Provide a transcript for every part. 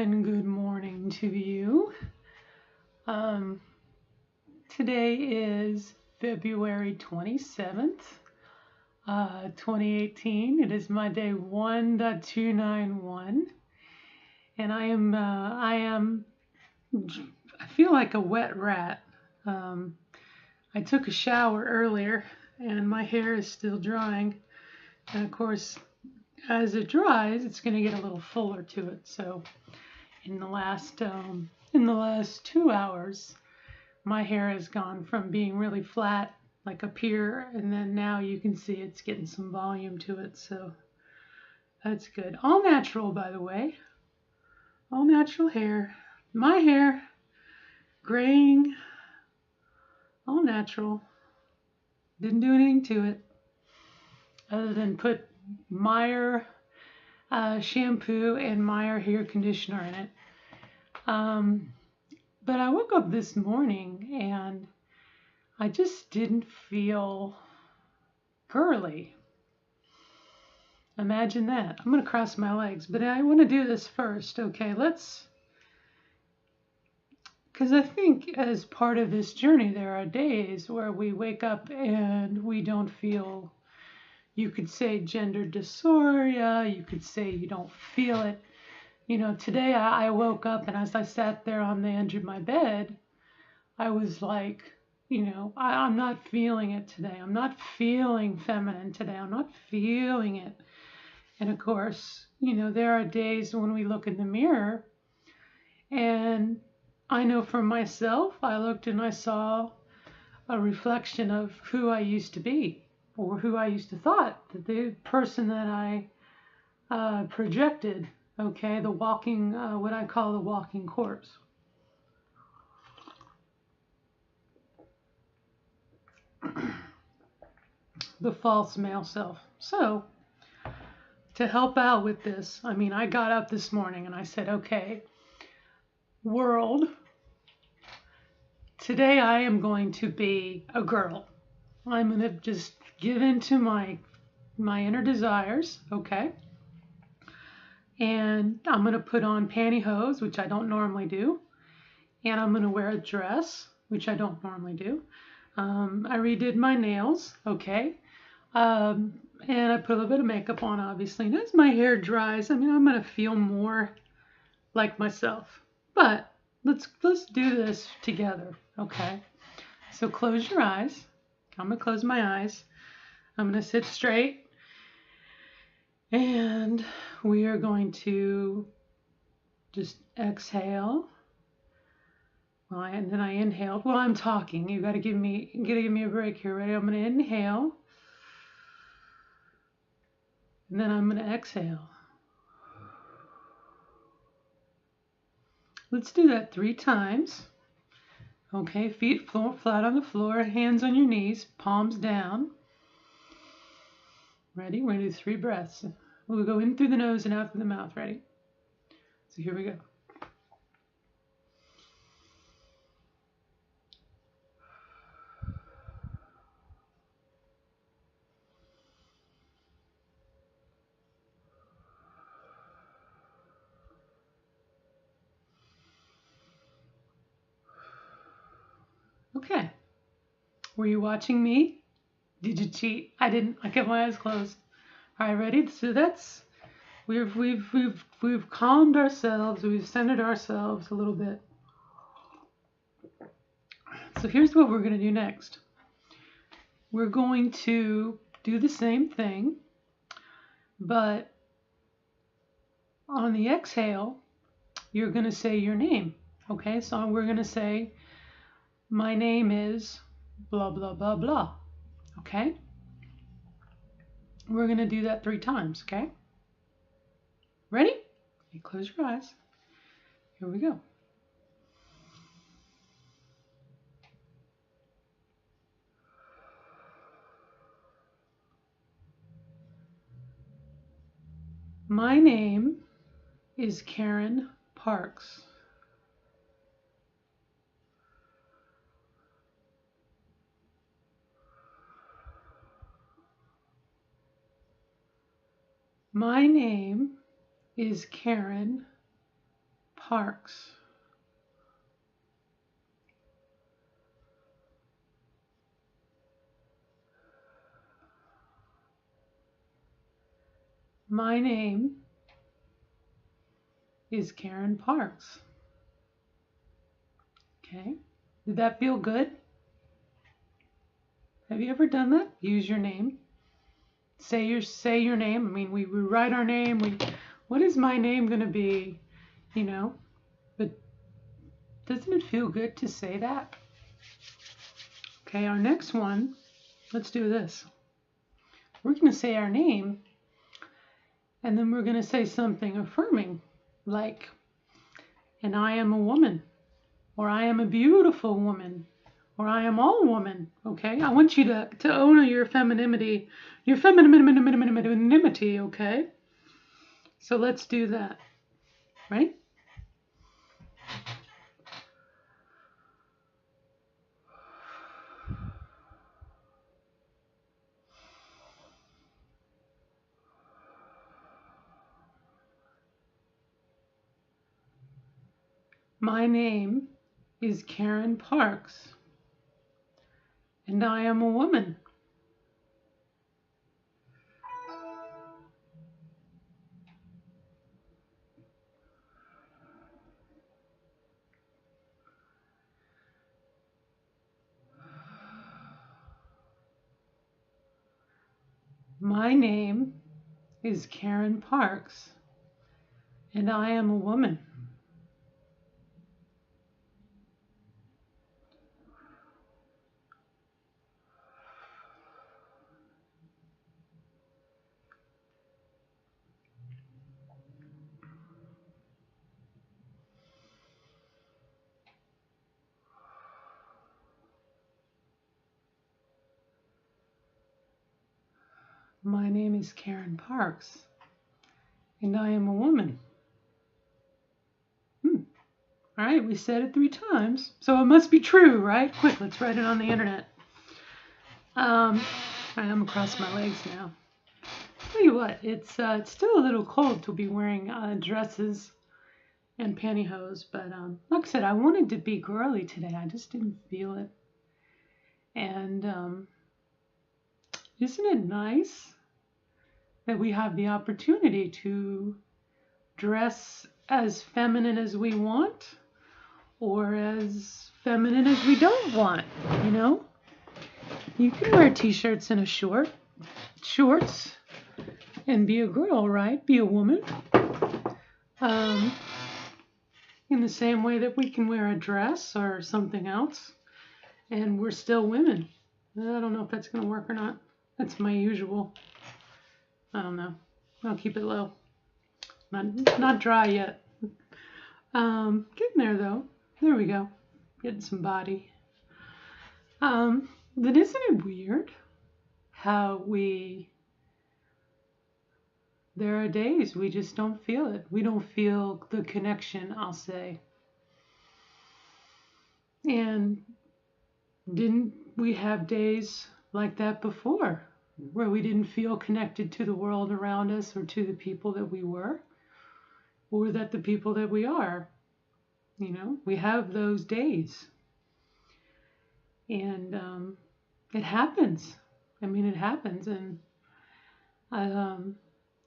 and good morning to you. Um, Today is February 27th, 2018. It is my day 1.291, and I feel like a wet rat. I took a shower earlier, and my hair is still drying, and of course, as it dries, it's going to get a little fuller to it. So, in the last 2 hours, my hair has gone from being really flat, like up here, and then now you can see it's getting some volume to it. So that's good. All natural, by the way. All natural hair. My hair, graying, all natural. Didn't do anything to it other than put Meyer shampoo and Meyer hair conditioner in it. But I woke up this morning and I just didn't feel curly. Imagine that. I'm going to cross my legs, but I want to do this first. Okay, because I think as part of this journey, there are days where we wake up and we don't feel, you could say gender dysphoria, you could say you don't feel it. You know, today I woke up and as I sat there on the edge of my bed, I was like, I'm not feeling it today. I'm not feeling feminine today. I'm not feeling it. And of course, there are days when we look in the mirror and I know for myself, I looked and I saw a reflection of who I used to be or who I used to thought, that the person that I projected, okay, the walking, what I call the walking corpse. The false male self. So, to help out with this, I got up this morning and I said, okay, world, today I am going to be a girl. I'm going to just give in to my inner desires, okay? And I'm going to put on pantyhose, which I don't normally do. And I'm going to wear a dress, which I don't normally do. I redid my nails, okay? And I put a little bit of makeup on, obviously. And as my hair dries, I'm going to feel more like myself. But let's do this together, okay? So close your eyes. I'm going to close my eyes. I'm going to sit straight. And we are going to just exhale. Well, and then I inhaled. Well, I'm talking. You got to give me a break here. Ready? I'm going to inhale. And then I'm going to exhale. Let's do that 3 times. Okay, feet flat on the floor, hands on your knees, palms down. Ready? We're going to do 3 breaths. We'll go in through the nose and out through the mouth. Ready? So here we go. Okay. Were you watching me? Did you cheat? I didn't. I kept my eyes closed. All right, ready? So that's we've calmed ourselves. We've centered ourselves a little bit. So here's what we're going to do next. We're going to do the same thing, but on the exhale, you're going to say your name. Okay, so we're going to say, my name is blah, blah, blah, blah. Okay? We're going to do that 3 times, okay? Ready? You close your eyes. Here we go. My name is Karen Parks. My name is Karen Parks. My name is Karen Parks. Okay. Did that feel good? Have you ever done that? Use your name. Say your name. I mean, we write our name. What is my name going to be? You know, but doesn't it feel good to say that? Okay, our next one, let's do this. We're going to say our name, and then we're going to say something affirming, like, and I am a woman, or I am a beautiful woman, or I am all woman. Okay, I want you to own your femininity, okay? So let's do that, right? My name is Karen Parks, and I am a woman. My name is Karen Parks, and I am a woman. My name is Karen Parks, and I am a woman. All right, we said it 3 times, so it must be true, right? Quick, let's write it on the internet. I'm across my legs now. Tell you what, it's still a little cold to be wearing dresses and pantyhose, but like I said, I wanted to be girly today. I just didn't feel it. And isn't it nice that we have the opportunity to dress as feminine as we want, or as feminine as we don't want, you know? You can wear t-shirts and shorts, and be a girl, right? Be a woman. In the same way that we can wear a dress or something else, and we're still women. I don't know if that's going to work or not. That's my usual. I don't know. I'll keep it low. Not dry yet. Getting there though. There we go. Getting some body. But isn't it weird how there are days we just don't feel it. We don't feel the connection, I'll say. And didn't we have days like that before, where we didn't feel connected to the world around us, or to the people that we were, or that the people that we are? You know, we have those days. And it happens. I mean, it happens. And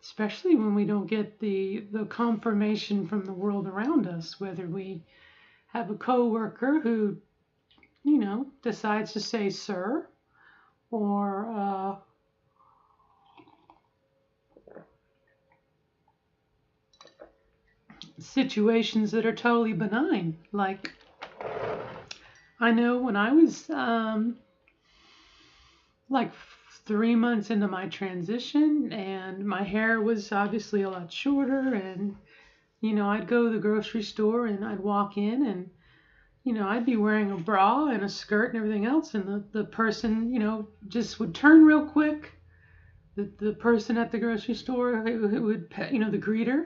especially when we don't get the confirmation from the world around us, whether we have a coworker who, you know, decides to say sir, or situations that are totally benign. Like, I know when I was like 3 months into my transition, and my hair was obviously a lot shorter, and you know, I'd go to the grocery store and I'd walk in, and you know, I'd be wearing a bra and a skirt and everything else, and the person, you know, just would turn real quick. The person at the grocery store who would, you know, the greeter,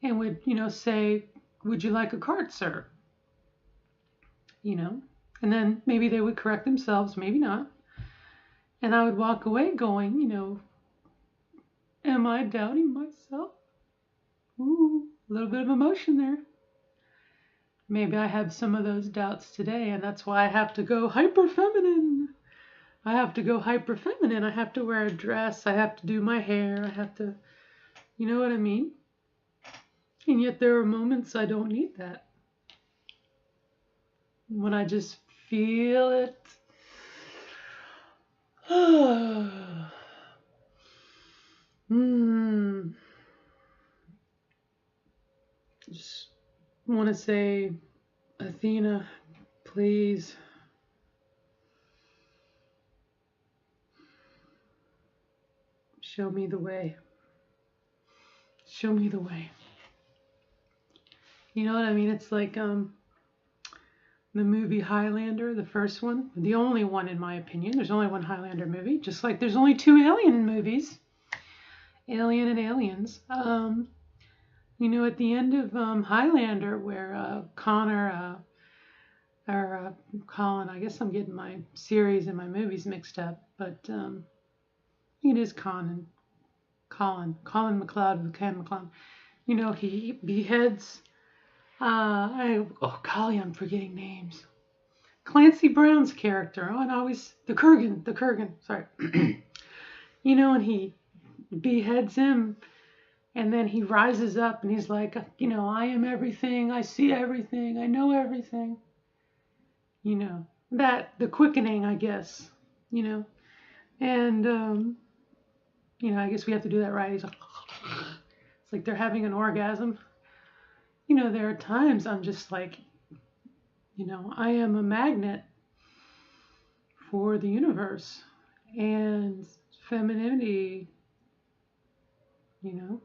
and would, you know, say, "Would you like a cart, sir?" You know, and then maybe they would correct themselves, maybe not. And I would walk away going, you know, am I doubting myself? Ooh, a little bit of emotion there. maybe I have some of those doubts today, and that's why I have to go hyper feminine. I have to go hyper feminine. I have to wear a dress. I have to do my hair. I have to, you know what I mean? And yet there are moments I don't need that. When I just feel it. Just want to say, Athena, please. Show me the way. Show me the way. You know what I mean? It's like the movie Highlander, the first one, the only one in my opinion. There's only one Highlander movie, just like there's only two Alien movies, Alien and Aliens. You know, at the end of Highlander, where Connor or Colin, I guess I'm getting my series and my movies mixed up, but it is Colin McLeod with Ken McLeod. You know, he beheads. Golly, I'm forgetting names. Clancy Brown's character. Oh, and always the Kurgan. Sorry. You know, and he beheads him, and then he rises up and he's like, you know, I am everything. I see everything. I know everything. You know, that the quickening, I guess. You know, and you know, I guess we have to do that right. He's like, it's like they're having an orgasm. You know, there are times I'm just like, you know, I am a magnet for the universe and femininity, you know.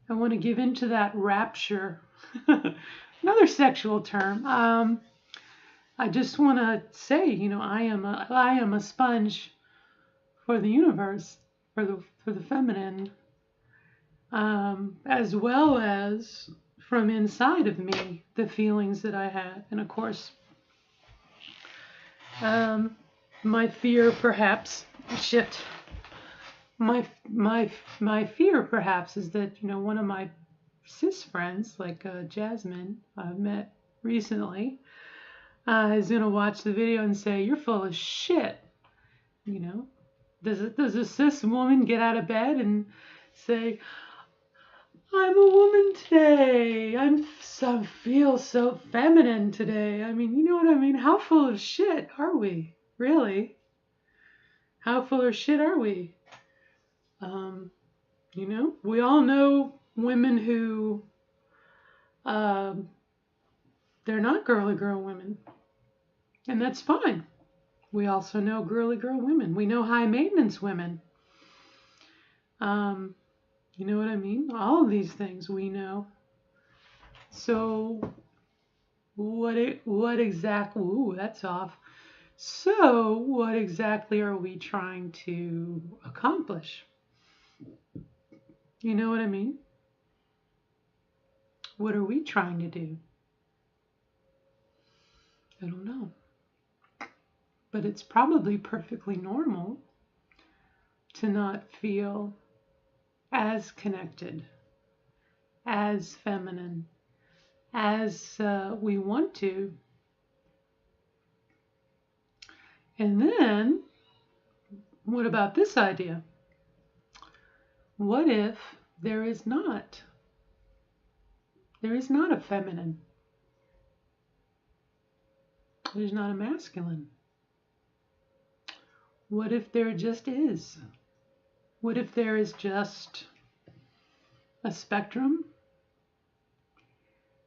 I want to give into that rapture. Another sexual term. I just want to say, you know, I am a sponge for the universe, for the feminine, as well as from inside of me, the feelings that I have. And of course, my fear perhaps, my fear perhaps is that, you know, one of my cis friends, like Jasmine, I've met recently, is going to watch the video and say, you're full of shit. You know, does a cis woman get out of bed and say, I'm a woman today. I feel so feminine today. I mean, you know what I mean? How full of shit are we? Really? How full of shit are we? You know, we all know women who, they're not girly girl women. And that's fine. We also know girly girl women. We know high maintenance women. You know what I mean? All of these things we know. So what exactly, ooh, that's off. So what exactly are we trying to accomplish? You know what I mean? What are we trying to do? I don't know. But it's probably perfectly normal to not feel as connected, as feminine, as we want to. And then, what about this idea? What if there is not a feminine? There's not a masculine. What if there just is? What if there is just a spectrum?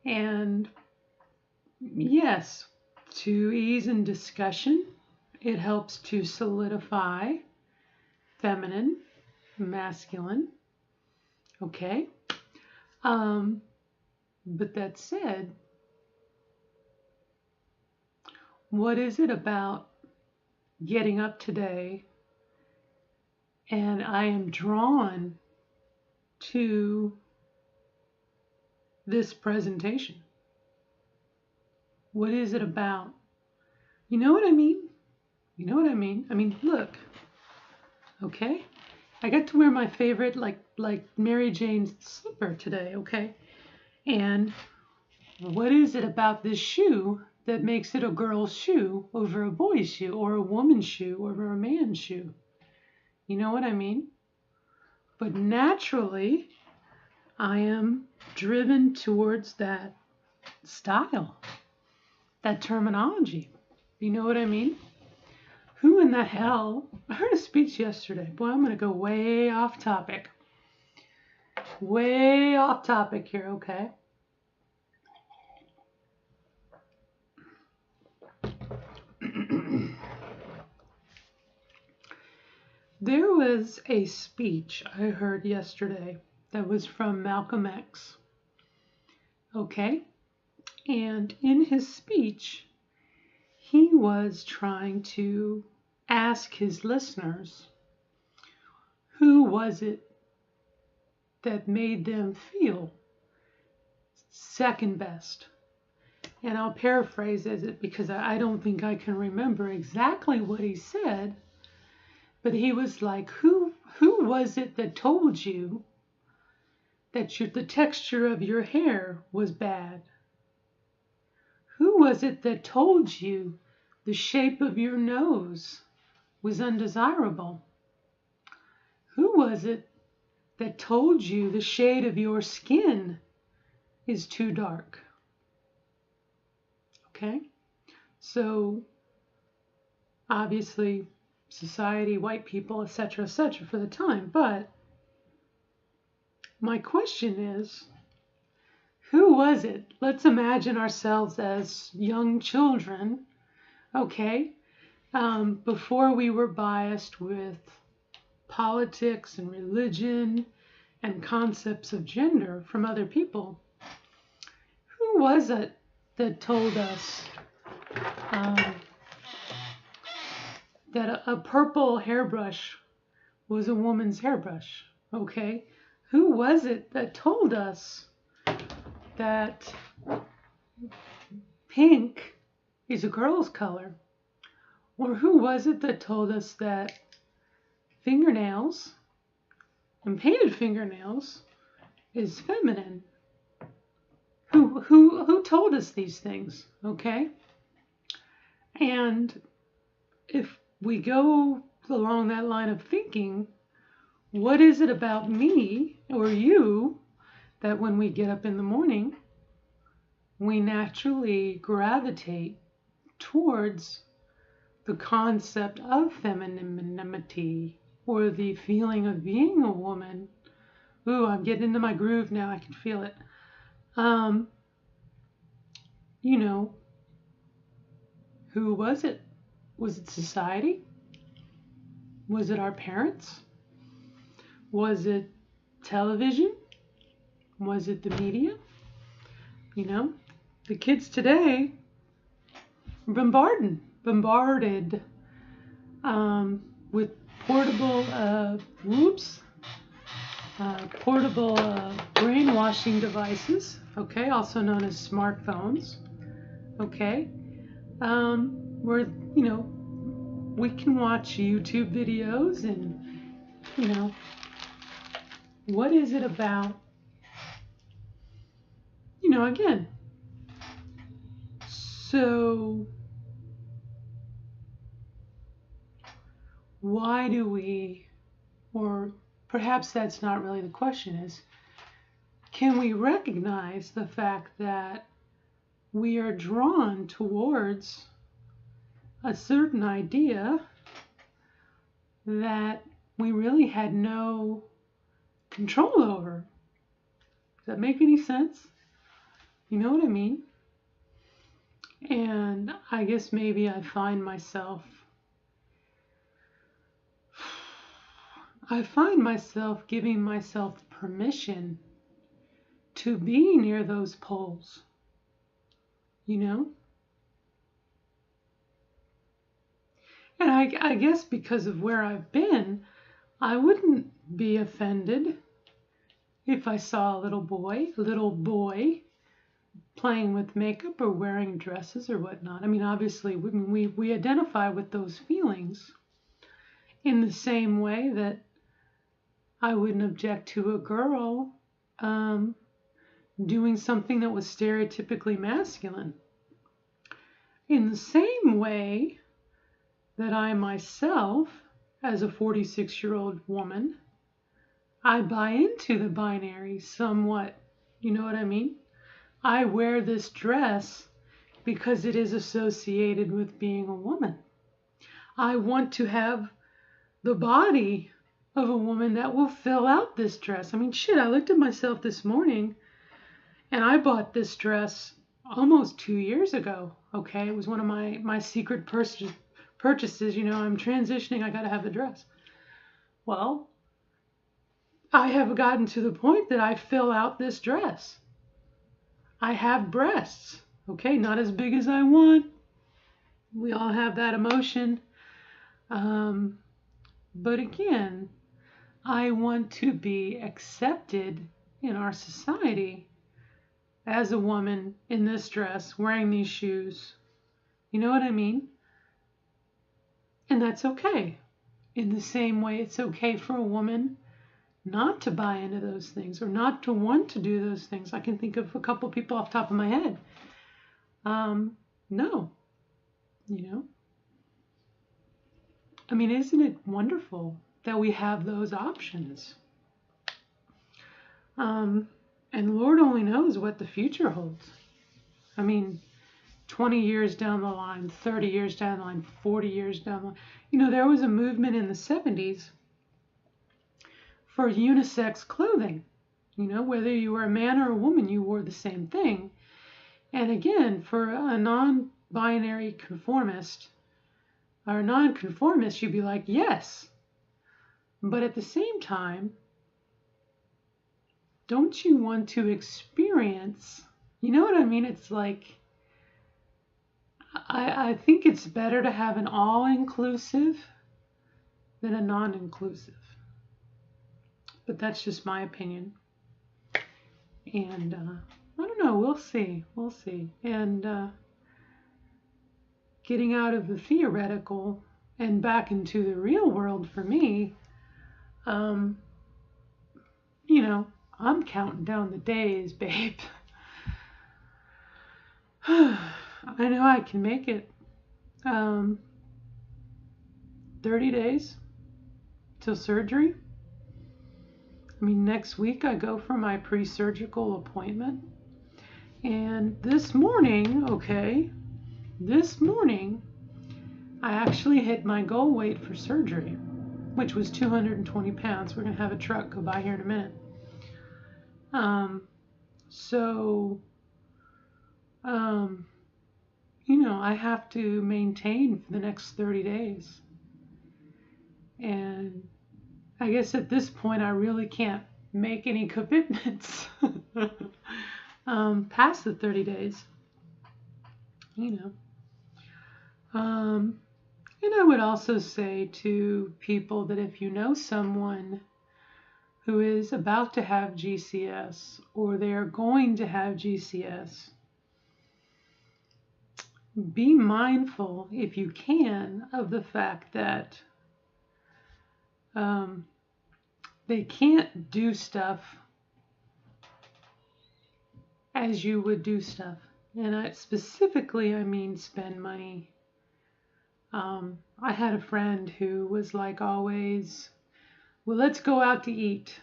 And yes, to ease in discussion, it helps to solidify feminine, masculine. Okay? But that said, what is it about getting up today and I am drawn to this presentation? What is it about? You know what I mean? You know what I mean? I mean, look, okay? I got to wear my favorite, like Mary Jane's slipper today, okay? And what is it about this shoe that makes it a girl's shoe over a boy's shoe or a woman's shoe over a man's shoe? You know what I mean? But naturally, I am driven towards that style, that terminology. You know what I mean? Who in the hell? I heard a speech yesterday. Boy, I'm going to go way off topic. Way off topic here, okay? There was a speech I heard yesterday that was from Malcolm X. Okay? And in his speech, he was trying to ask his listeners, who was it that made them feel second best? And I'll paraphrase it because I don't think I can remember exactly what he said, but he was like, who was it that told you that the texture of your hair was bad? Who was it that told you the shape of your nose was undesirable? Who was it that told you the shade of your skin is too dark? Okay? So, obviously, society, white people, etc., for the time. But my question is, who was it? Let's imagine ourselves as young children, okay? Before we were biased with politics and religion and concepts of gender from other people. Who was it that told us that a purple hairbrush was a woman's hairbrush? Okay? Who was it that told us that pink is a girl's color? Or who was it that told us that fingernails and painted fingernails is feminine? Who told us these things? Okay? And if we go along that line of thinking, what is it about me or you that when we get up in the morning, we naturally gravitate towards the concept of femininity or the feeling of being a woman? Ooh, I'm getting into my groove now. I can feel it. You know, who was it? Was it society? Was it our parents? Was it television? Was it the media? You know, the kids today are bombarded with portable brainwashing devices, okay, also known as smartphones, okay, where, you know, we can watch YouTube videos and, you know, what is it about, you know, again, so why do we, or perhaps that's not really the question, is can we recognize the fact that we are drawn towards a certain idea that we really had no control over? Does that make any sense? You know what I mean? And I guess maybe I find myself giving myself permission to be near those poles, you know? And I guess because of where I've been, I wouldn't be offended if I saw a little boy playing with makeup or wearing dresses or whatnot. I mean, obviously, we identify with those feelings in the same way that I wouldn't object to a girl doing something that was stereotypically masculine. In the same way that I myself, as a 46-year-old woman, I buy into the binary somewhat. You know what I mean? I wear this dress because it is associated with being a woman. I want to have the body of a woman that will fill out this dress. I mean, shit, I looked at myself this morning and I bought this dress almost 2 years ago. Okay, it was one of my secret purchases. You know, I'm transitioning, I gotta have the dress. Well, I have gotten to the point that I fill out this dress. I have breasts, okay, not as big as I want. We all have that emotion. But again, I want to be accepted in our society as a woman in this dress, wearing these shoes. You know what I mean? And that's okay. In the same way, it's okay for a woman not to buy into those things or not to want to do those things. I can think of a couple people off the top of my head. No, you know. I mean, isn't it wonderful that we have those options? And Lord only knows what the future holds. I mean, 20 years down the line, 30 years down the line, 40 years down the line. You know, there was a movement in the 70s for unisex clothing. You know, whether you were a man or a woman, you wore the same thing. And again, for a non-binary conformist or non-conformist, you'd be like, yes. But at the same time, don't you want to experience, you know what I mean? It's like, I think it's better to have an all-inclusive than a non-inclusive. But that's just my opinion. And I don't know, we'll see. We'll see. And getting out of the theoretical and back into the real world for me, you know, I'm counting down the days, babe. I know I can make it. 30 days till surgery. I mean, next week I go for my pre-surgical appointment. And this morning, I actually hit my goal weight for surgery, which was 220 pounds. We're going to have a truck go by here in a minute. You know, I have to maintain for the next 30 days. And I guess at this point, I really can't make any commitments past the 30 days, you know. And I would also say to people that if you know someone who is about to have GCS or they're going to have GCS, be mindful, if you can, of the fact that they can't do stuff as you would do stuff. And I mean spend money. I had a friend who was like always, well, let's go out to eat,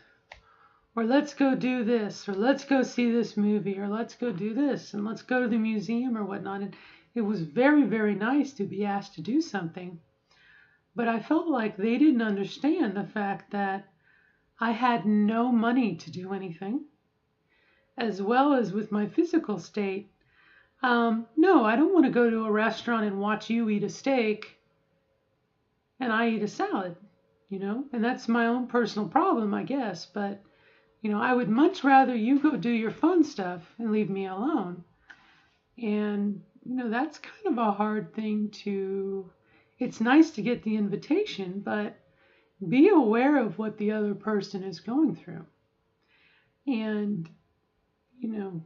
or let's go do this, or let's go see this movie, or let's go do this, and let's go to the museum or whatnot. And it was very, very nice to be asked to do something. But I felt like they didn't understand the fact that I had no money to do anything, as well as with my physical state. No, I don't want to go to a restaurant and watch you eat a steak and I eat a salad, you know, and that's my own personal problem, I guess. But, you know, I would much rather you go do your fun stuff and leave me alone. And, you know, that's kind of a hard thing to, it's nice to get the invitation, but be aware of what the other person is going through. And, you know,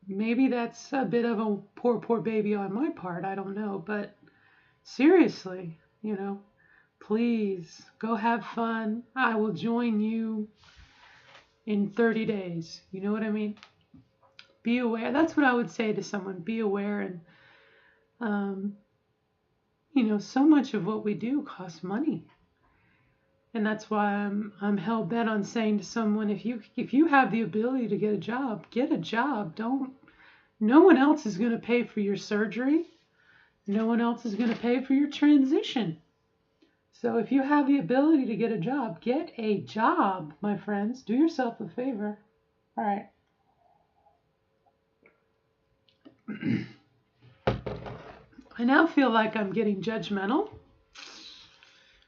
maybe that's a bit of a poor baby on my part. I don't know. But seriously, you know, please go have fun. I will join you in 30 days. You know what I mean? Be aware. That's what I would say to someone. Be aware. And, so much of what we do costs money. And that's why I'm hell bent on saying to someone, if you have the ability to get a job, get a job. No one else is going to pay for your surgery. No one else is going to pay for your transition. So if you have the ability to get a job, get a job, my friends. Do yourself a favor. All right. I now feel like I'm getting judgmental,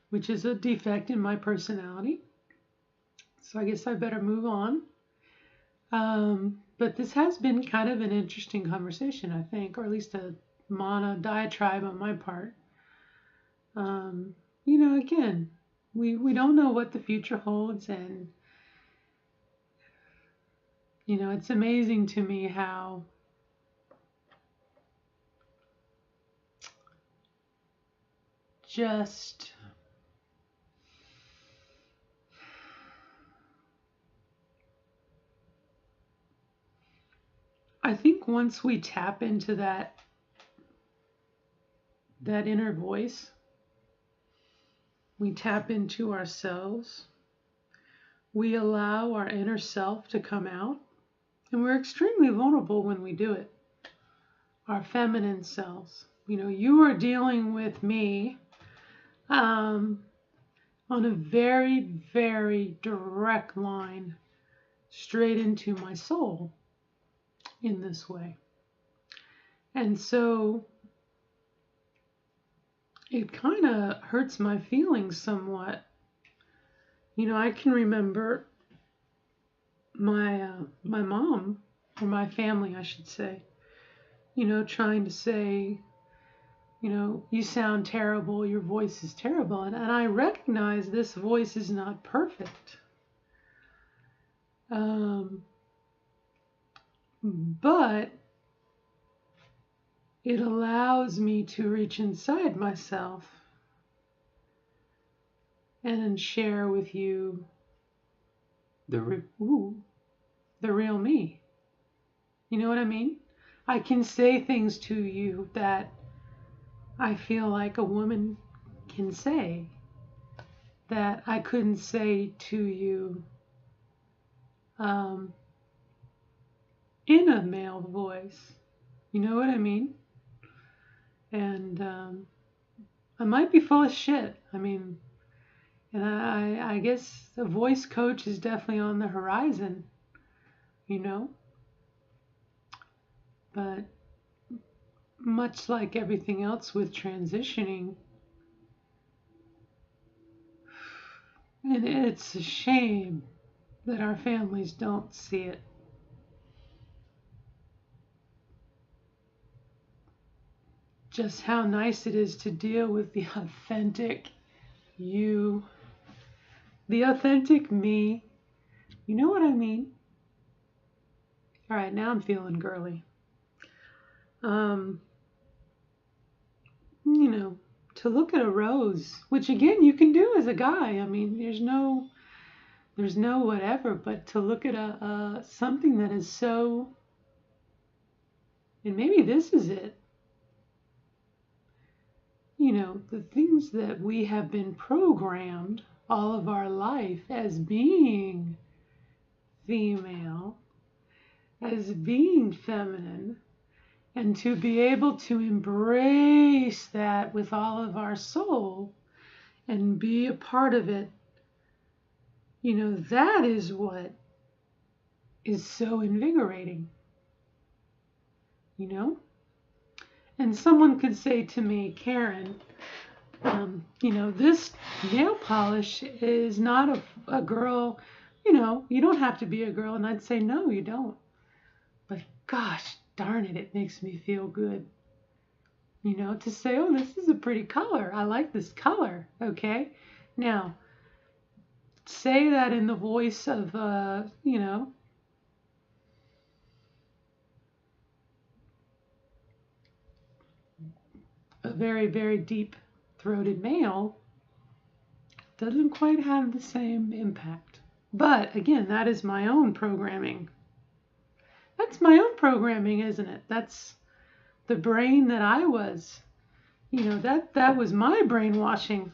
which is a defect in my personality. So I guess I better move on. But this has been kind of an interesting conversation, I think, or at least a diatribe on my part. Again, we don't know what the future holds, and it's amazing to me how just I think once we tap into that inner voice, we tap into ourselves, we allow our inner self to come out, and we're extremely vulnerable when we do it. Our feminine selves. You are dealing with me on a very, very direct line straight into my soul in this way. And so it kind of hurts my feelings somewhat. I can remember my mom, or my family, I should say, trying to say, you sound terrible, your voice is terrible. And I recognize this voice is not perfect. But it allows me to reach inside myself and share with you the real me. You know what I mean? I can say things to you that I feel like a woman can say that I couldn't say to you in a male voice. You know what I mean? And I might be full of shit. And I guess a voice coach is definitely on the horizon, But much like everything else with transitioning, and it's a shame that our families don't see it. Just how nice it is to deal with the authentic you, the authentic me. You know what I mean? All right, now I'm feeling girly. To look at a rose, which again you can do as a guy. There's no whatever, but to look at a something that is so, and maybe this is it. The things that we have been programmed all of our life as being female, as being feminine, and to be able to embrace that with all of our soul and be a part of it, that is what is so invigorating, And someone could say to me, Karen, this nail polish is not a girl, you don't have to be a girl. And I'd say, no, you don't. But gosh darn it, it makes me feel good. To say, oh, this is a pretty color. I like this color. Okay. Now, say that in the voice of, a very, very deep-throated male, doesn't quite have the same impact. But again, that is my own programming. That's my own programming, isn't it? That's the brain that I was. That was my brainwashing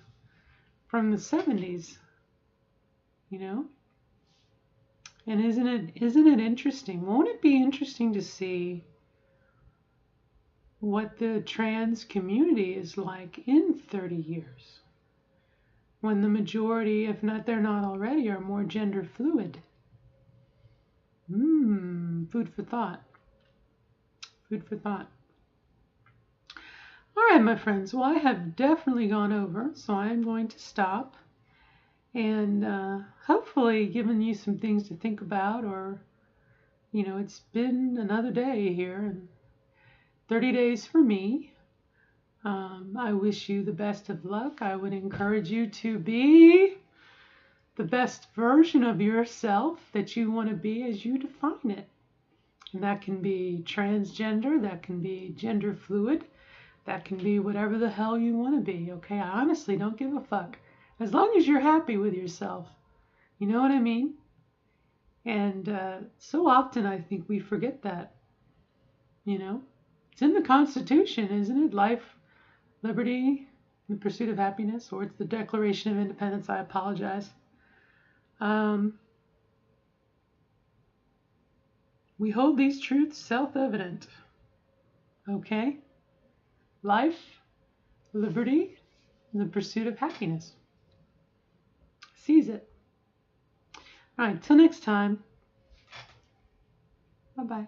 from the 70s, you know? And isn't it interesting? Won't it be interesting to see what the trans community is like in 30 years? When the majority, if not they're not already, are more gender fluid. Food for thought. Food for thought. All right, my friends. Well, I have definitely gone over, so I'm going to stop and hopefully given you some things to think about, or, it's been another day here and 30 days for me. I wish you the best of luck. I would encourage you to be the best version of yourself that you want to be as you define it. And that can be transgender, that can be gender fluid, that can be whatever the hell you want to be, okay? I honestly don't give a fuck. As long as you're happy with yourself. You know what I mean? And so often I think we forget that. It's in the Constitution, isn't it? Life, liberty, the pursuit of happiness, or it's the Declaration of Independence. I apologize. We hold these truths self-evident. Okay? Life, liberty, and the pursuit of happiness. Seize it. All right, till next time. Bye-bye.